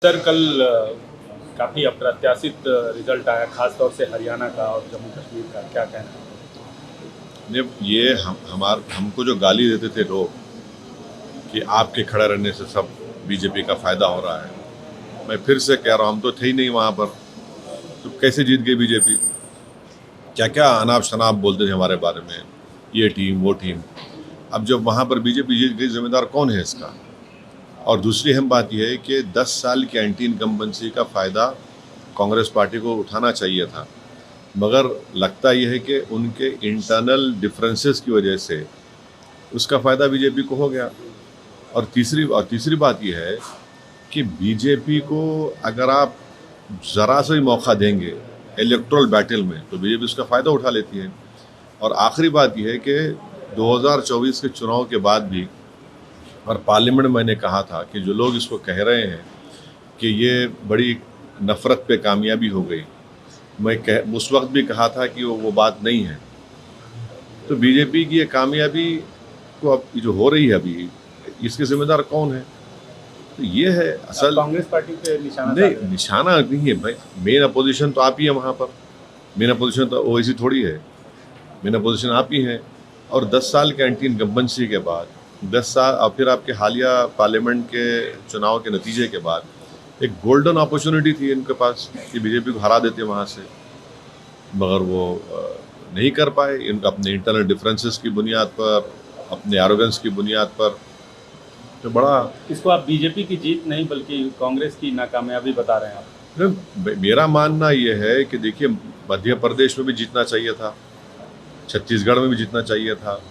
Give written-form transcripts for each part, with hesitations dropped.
Sir कल काफ़ी अप्रत्याशित रिजल्ट आया, खास तौर से हरियाणा का और जम्मू कश्मीर का, क्या कहना है? ये हमको जो गाली देते थे लोग कि आपके खड़े रहने से सब बीजेपी का फायदा हो रहा है, मैं फिर से कह रहा हूँ, हम तो थे ही नहीं वहाँ पर, तो कैसे जीत गई बीजेपी? क्या क्या अनाप शनाप बोलते थे हमारे बारे में, ये टीम वो टीम। अब जब वहाँ पर बीजेपी जीत गई, जिम्मेदार कौन है इसका? और दूसरी अहम बात यह है कि 10 साल की एंटी इनकम्बेंसी का फ़ायदा कांग्रेस पार्टी को उठाना चाहिए था, मगर लगता यह है कि उनके इंटरनल डिफरेंसेस की वजह से उसका फ़ायदा बीजेपी को हो गया। और तीसरी बात यह है कि बीजेपी को अगर आप ज़रा सा भी मौका देंगे इलेक्ट्रल बैटल में, तो बीजेपी उसका फ़ायदा उठा लेती है। और आखिरी बात यह है कि 2024 के चुनाव के बाद भी, और पार्लियामेंट में मैंने कहा था कि जो लोग इसको कह रहे हैं कि ये बड़ी नफ़रत पे कामयाबी हो गई, मैं उस वक्त भी कहा था कि वो बात नहीं है। तो बीजेपी की ये कामयाबी को अब जो हो रही है अभी, इसके जिम्मेदार कौन है? तो ये है असल। कांग्रेस पार्टी पे निशाना साध नहीं, रहे हैं। निशाना नहीं है भाई, मेन अपोजिशन तो आप ही है वहाँ पर। मेन अपोजिशन तो ओवैसी थोड़ी है, मेन अपोजिशन आप ही हैं। और 10 साल के एंटी इनकम्बेंसी के बाद, 10 साल और फिर आपके हालिया पार्लियामेंट के चुनाव के नतीजे के बाद एक गोल्डन अपॉर्चुनिटी थी इनके पास कि बीजेपी को हरा देते वहाँ से, मगर वो नहीं कर पाए। इनका अपने इंटरनल डिफरेंसेस की बुनियाद पर, अपने एरोगेंस की बुनियाद पर, तो बड़ा। इसको आप बीजेपी की जीत नहीं बल्कि कांग्रेस की नाकामयाबी बता रहे हैं आप? मेरा मानना ये है कि देखिए, मध्य प्रदेश में भी जीतना चाहिए था, छत्तीसगढ़ में भी जीतना चाहिए था,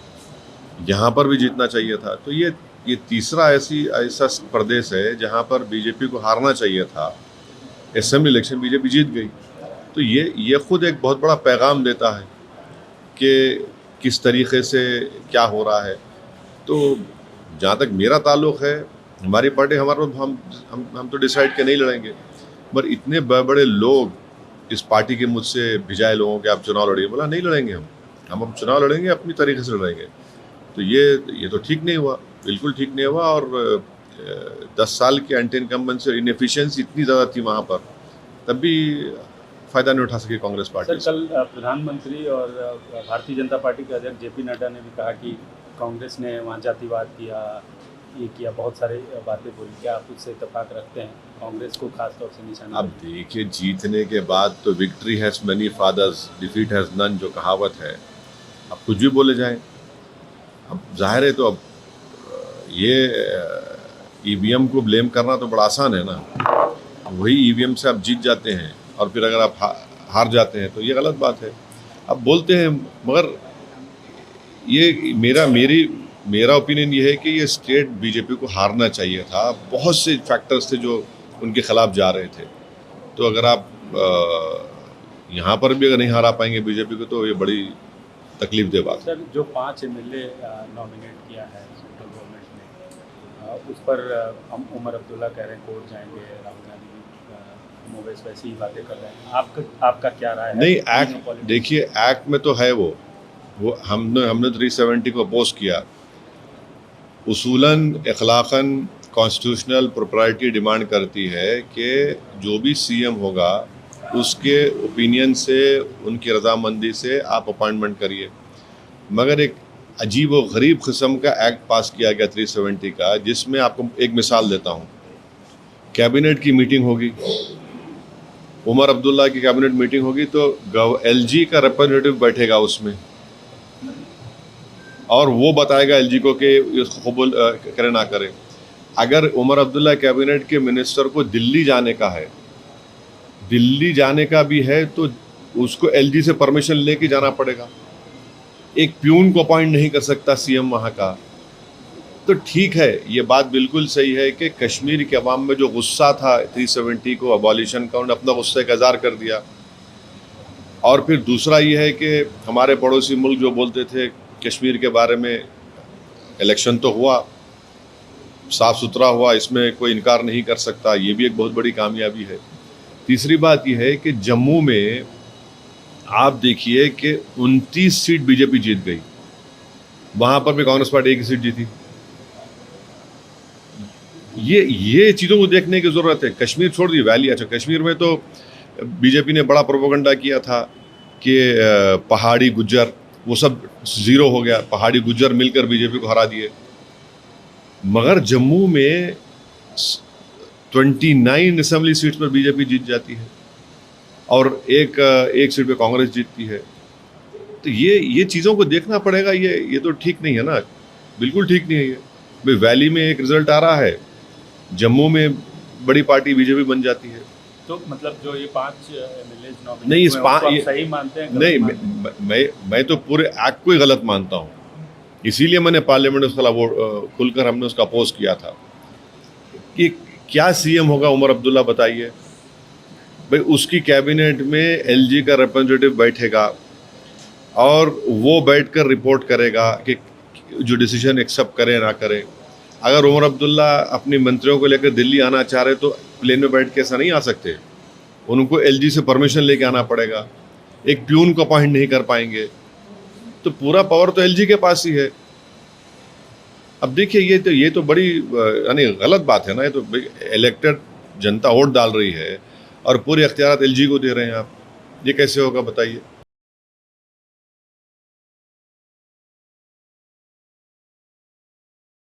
यहाँ पर भी जीतना चाहिए था। तो ये तीसरा ऐसा प्रदेश है जहाँ पर बीजेपी को हारना चाहिए था। असेंबली इलेक्शन बीजेपी जीत गई, तो ये खुद एक बहुत बड़ा पैगाम देता है कि किस तरीके से क्या हो रहा है। तो जहाँ तक मेरा ताल्लुक़ है, हमारी पार्टी हमारा हम तो डिसाइड के नहीं लड़ेंगे, पर इतने बड़े बड़े लोग इस पार्टी के मुझसे भिजाए लोगों के आप चुनाव लड़िए, बोला नहीं लड़ेंगे हम अब चुनाव लड़ेंगे अपनी तरीके से लड़ेंगे। तो ये तो ठीक नहीं हुआ, बिल्कुल ठीक नहीं हुआ। और 10 साल की एंटी इनकम्बेंसी और इनएफिशिएंसी इतनी ज़्यादा थी वहाँ पर, तब भी फ़ायदा नहीं उठा सकी कांग्रेस पार्टी सर कल प्रधानमंत्री और भारतीय जनता पार्टी के अध्यक्ष जेपी नड्डा ने भी कहा कि कांग्रेस ने वहाँ जातिवाद किया, ये किया, बहुत सारे बातें बोली। क्या आप उससे इत्तेफाक रखते हैं? कांग्रेस को खास तौर से निशाना। अब देखिए, जीतने के बाद तो victory has many fathers, defeat has none, जो कहावत है, अब कुछ भी बोले जाएं। अब जाहिर है, तो अब ये ईवीएम को ब्लेम करना तो बड़ा आसान है ना। वही ईवीएम से आप जीत जाते हैं और फिर अगर आप हार जाते हैं तो ये गलत बात है। अब बोलते हैं, मगर ये मेरा ओपिनियन ये है कि ये स्टेट बीजेपी को हारना चाहिए था। बहुत से फैक्टर्स थे जो उनके खिलाफ जा रहे थे। तो अगर आप यहाँ पर भी अगर नहीं हरा पाएंगे बीजेपी को, तो ये बड़ी तकलीफ दे बात। सर जो 5 एमएलए नॉमिनेट किया है सेंट्रल गवर्नमेंट ने, उस पर हम उमर अब्दुल्ला कह रहे हैं कोर्ट जाएंगे, राहुल गांधी मोवेश वैसी ही बातें कर रहे हैं। आपका क्या राय है? नहीं, एक्ट देखिए, एक्ट में तो है वो हमने 370 को अपोज किया। उसूलन अखलाकन कॉन्स्टिट्यूशनल प्रोप्राइटी डिमांड करती है कि जो भी सीएम होगा उसके ओपिनियन से, उनकी रजामंदी से आप अपॉइंटमेंट करिए। मगर एक अजीब व गरीब किस्म का एक्ट पास किया गया 370 का, जिसमें आपको एक मिसाल देता हूँ। कैबिनेट की मीटिंग होगी, उमर अब्दुल्ला की कैबिनेट मीटिंग होगी, तो एलजी का रिप्रेजेंटेटिव बैठेगा उसमें और वो बताएगा एलजी को कि इसको कबूल करे ना करे। अगर उमर अब्दुल्ला कैबिनेट के मिनिस्टर को दिल्ली जाने का है, दिल्ली जाने का भी है, तो उसको एलजी से परमिशन लेके जाना पड़ेगा। एक प्यून को अपॉइंट नहीं कर सकता सीएम वहाँ का। तो ठीक है, ये बात बिल्कुल सही है कि कश्मीर के अवाम में जो गुस्सा था 370 को अबॉलिशन का, उन्होंने अपना गुस्से का इज़हार कर दिया। और फिर दूसरा ये है कि हमारे पड़ोसी मुल्क जो बोलते थे कश्मीर के बारे में, इलेक्शन तो हुआ, साफ़ सुथरा हुआ, इसमें कोई इनकार नहीं कर सकता, ये भी एक बहुत बड़ी कामयाबी है। तीसरी बात यह है कि जम्मू में आप देखिए कि 29 सीट बीजेपी जीत गई, वहाँ पर भी कांग्रेस पार्टी एक ही सीट जीती। ये चीज़ों को देखने की ज़रूरत है। कश्मीर छोड़ दी, वैली, अच्छा कश्मीर में तो बीजेपी ने बड़ा प्रोपेगेंडा किया था कि पहाड़ी गुज्जर वो सब ज़ीरो हो गया, पहाड़ी गुज्जर मिलकर बीजेपी को हरा दिए। मगर जम्मू में 29 असेंबली सीट्स पर बीजेपी जीत जाती है और एक सीट पे कांग्रेस जीतती है। तो ये चीज़ों को देखना पड़ेगा। ये तो ठीक नहीं है ना, बिल्कुल ठीक नहीं है ये। भाई वैली में एक रिजल्ट आ रहा है, जम्मू में बड़ी पार्टी बीजेपी बन जाती है। तो मतलब जो ये 5 एमएलए नॉमिनेट नहीं, इस हुए हैं, उसको आप ये सही मानते हैं? नहीं, मैं तो पूरे एक्ट को ही गलत मानता हूँ। इसीलिए मैंने पार्लियामेंट में उसका वो खुलकर हमने उसका अपोज किया था कि क्या सीएम होगा उमर अब्दुल्ला बताइए। भाई उसकी कैबिनेट में एलजी का रिप्रेजेंटेटिव बैठेगा और वो बैठकर रिपोर्ट करेगा कि जो डिसीजन एक्सेप्ट करे ना करे। अगर उमर अब्दुल्ला अपनी मंत्रियों को लेकर दिल्ली आना चाह रहे तो प्लेन में बैठ के ऐसा नहीं आ सकते, उनको एलजी से परमिशन लेके आना पड़ेगा। एक प्यून को अपॉइंट नहीं कर पाएंगे, तो पूरा पावर तो एलजी के पास ही है। अब देखिए ये तो बड़ी यानी गलत बात है ना। ये तो इलेक्टेड जनता वोट डाल रही है और पूरे अख्तियार एलजी को दे रहे हैं आप, ये कैसे होगा बताइए।